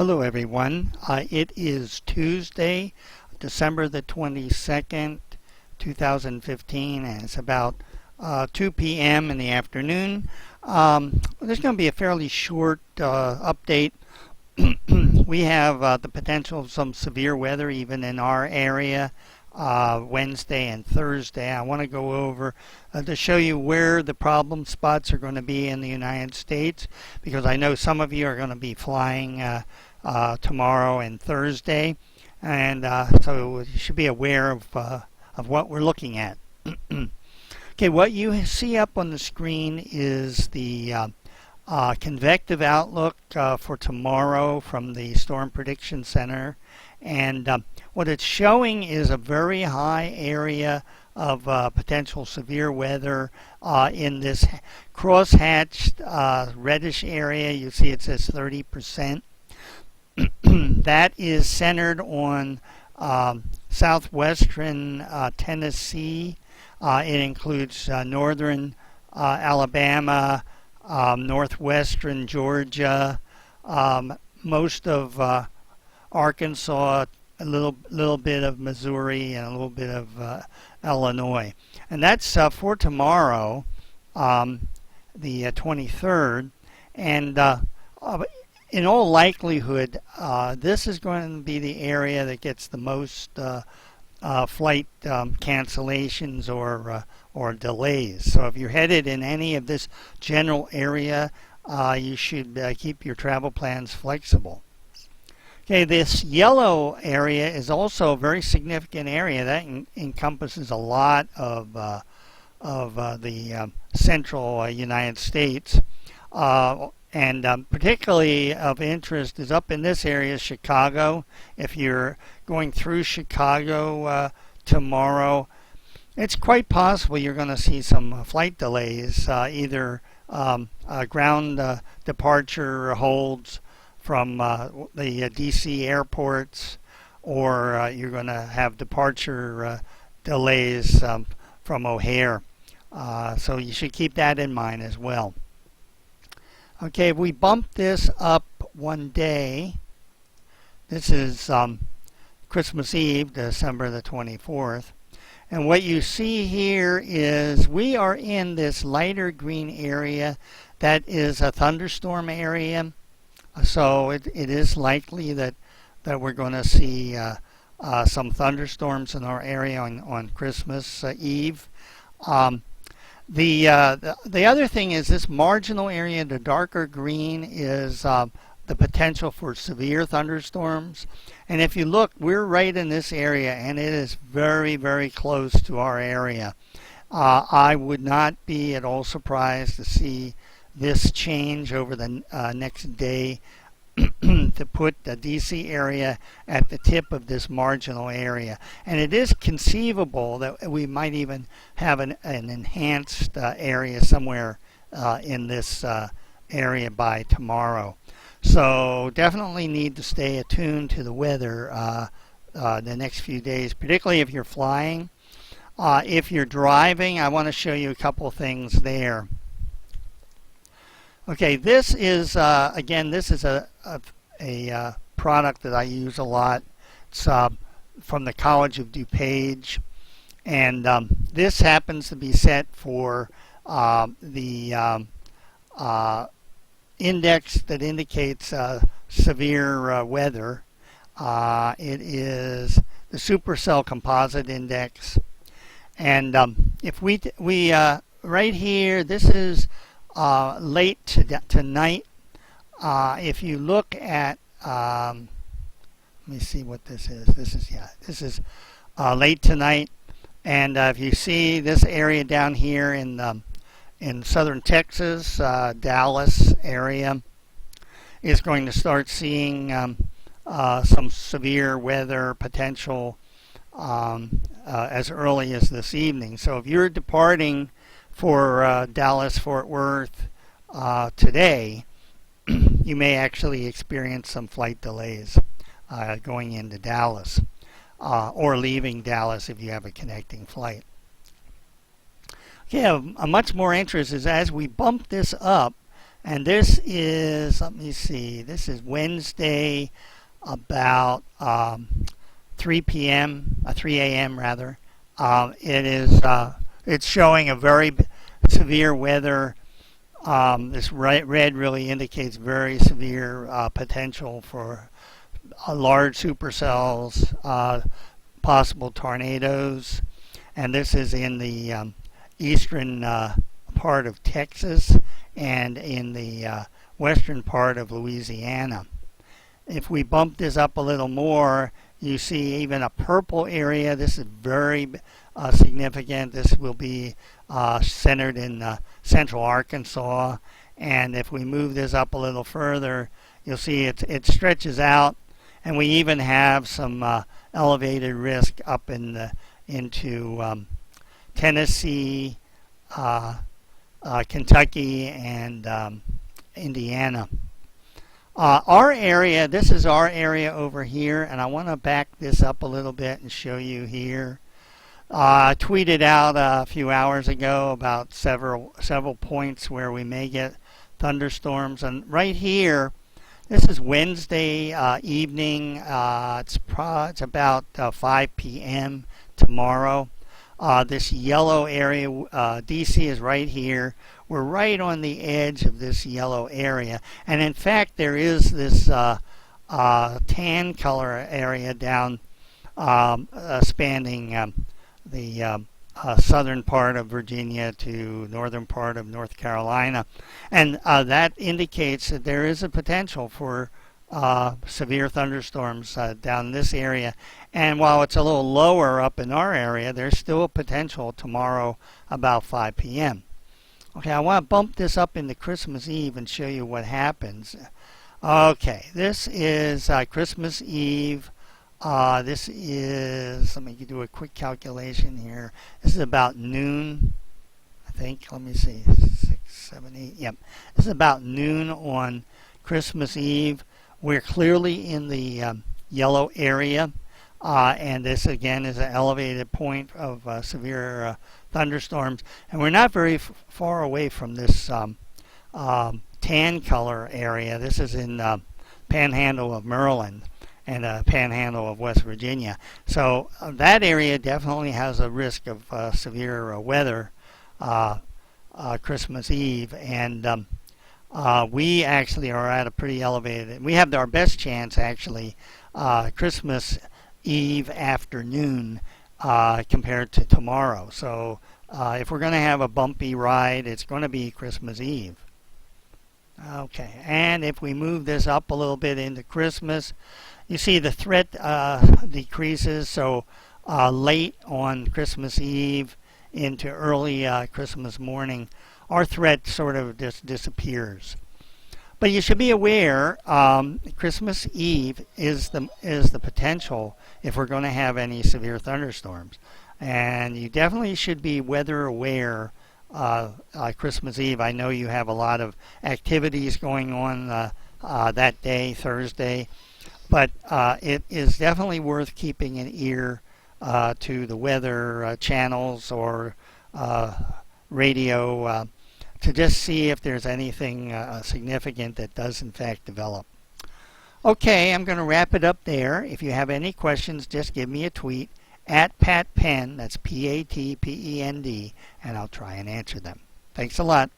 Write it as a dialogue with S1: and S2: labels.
S1: Hello everyone. It is Tuesday, December the 22nd, 2015, and it's about 2 p.m. in the afternoon. There's going to be a fairly short update. We have the potential of some severe weather even in our area Wednesday and Thursday. I want to go over to show you where the problem spots are going to be in the United States, because I know some of you are going to be flying tomorrow and Thursday, and so you should be aware of what we're looking at. Okay, what you see up on the screen is the convective outlook for tomorrow from the Storm Prediction Center, and what it's showing is a very high area of potential severe weather in this cross-hatched reddish area. You see it says 30%. That is centered on southwestern Tennessee. It includes northern Alabama, northwestern Georgia, most of Arkansas, a little bit of Missouri, and a little bit of Illinois. And that's for tomorrow, the 23rd. And in all likelihood, this is going to be the area that gets the most flight cancellations or delays. So if you're headed in any of this general area, you should keep your travel plans flexible. Okay, this yellow area is also a very significant area that encompasses a lot of the central United States. And particularly of interest is up in this area, Chicago. If you're going through Chicago tomorrow, it's quite possible you're going to see some flight delays, either ground departure holds from the DC airports, or you're going to have departure delays from O'Hare. So you should keep that in mind as well. Okay, if we bump this up one day, this is Christmas Eve, December the 24th, and what you see here is we are in this lighter green area that is a thunderstorm area. So it is likely that we're going to see some thunderstorms in our area on Christmas Eve. The other thing is this marginal area, the darker green, is the potential for severe thunderstorms. And if you look, we're right in this area, and it is very, very close to our area. I would not be at all surprised to see this change over the next day to put the DC area at the tip of this marginal area. And it is conceivable that we might even have an enhanced area somewhere in this area by tomorrow. So definitely need to stay attuned to the weather the next few days, particularly if you're flying. If you're driving, I want to show you a couple things there. Okay, this is again, this is a product that I use a lot. It's from the College of DuPage, and this happens to be set for the index that indicates severe weather. It is the Supercell Composite Index, and if we right here, this is late tonight. If you look at, let me see what this is. This is late tonight, and if you see this area down here in southern Texas, Dallas area, is going to start seeing some severe weather potential as early as this evening. So if you're departing for Dallas, Fort Worth today, you may actually experience some flight delays going into Dallas or leaving Dallas if you have a connecting flight. Okay, a much more interest is as we bump this up, And this is, let me see, this is Wednesday about 3 p.m., 3 a.m. rather. It's showing a very severe weather. This red really indicates very severe potential for large supercells, possible tornadoes. And this is in the eastern part of Texas and in the western part of Louisiana. If we bump this up a little more, you see even a purple area. This is very significant. This will be centered in central Arkansas. And if we move this up a little further, you'll see it stretches out. And we even have some elevated risk up into Tennessee, Kentucky, and Indiana. Our area, this is our area over here, and I want to back this up a little bit and show you here. I tweeted out a few hours ago about several points where we may get thunderstorms, and right here, this is Wednesday evening. It's about 5 p.m. tomorrow. This yellow area, DC is right here. We're right on the edge of this yellow area. And in fact, there is this tan color area down spanning the southern part of Virginia to northern part of North Carolina. And that indicates that there is a potential for severe thunderstorms down this area. And while it's a little lower up in our area, there's still a potential tomorrow about 5 p.m. Okay, I want to bump this up into Christmas Eve and show you what happens. Okay, this is Christmas Eve. This is, let me do a quick calculation here. This is about noon, I think. Let me see, 6, 7, 8. Yep, this is about noon on Christmas Eve. We're clearly in the yellow area. And this again is an elevated point of severe thunderstorms, and we're not very far away from this tan color area. This is in Panhandle of Maryland and Panhandle of West Virginia. So that area definitely has a risk of severe weather Christmas Eve, and we actually are at a pretty elevated. We have our best chance actually Christmas Eve afternoon compared to tomorrow. So if we're going to have a bumpy ride, it's going to be Christmas Eve. Okay, and if we move this up a little bit into Christmas, you see the threat decreases. So late on Christmas Eve into early Christmas morning, our threat sort of just disappears. But you should be aware, Christmas Eve is the potential if we're going to have any severe thunderstorms. And you definitely should be weather aware Christmas Eve. I know you have a lot of activities going on that day, Thursday. But it is definitely worth keeping an ear to the weather channels or radio to just see if there's anything significant that does in fact develop. Okay, I'm going to wrap it up there. If you have any questions, just give me a tweet at PatPend, that's P-A-T-P-E-N-D, and I'll try and answer them. Thanks a lot.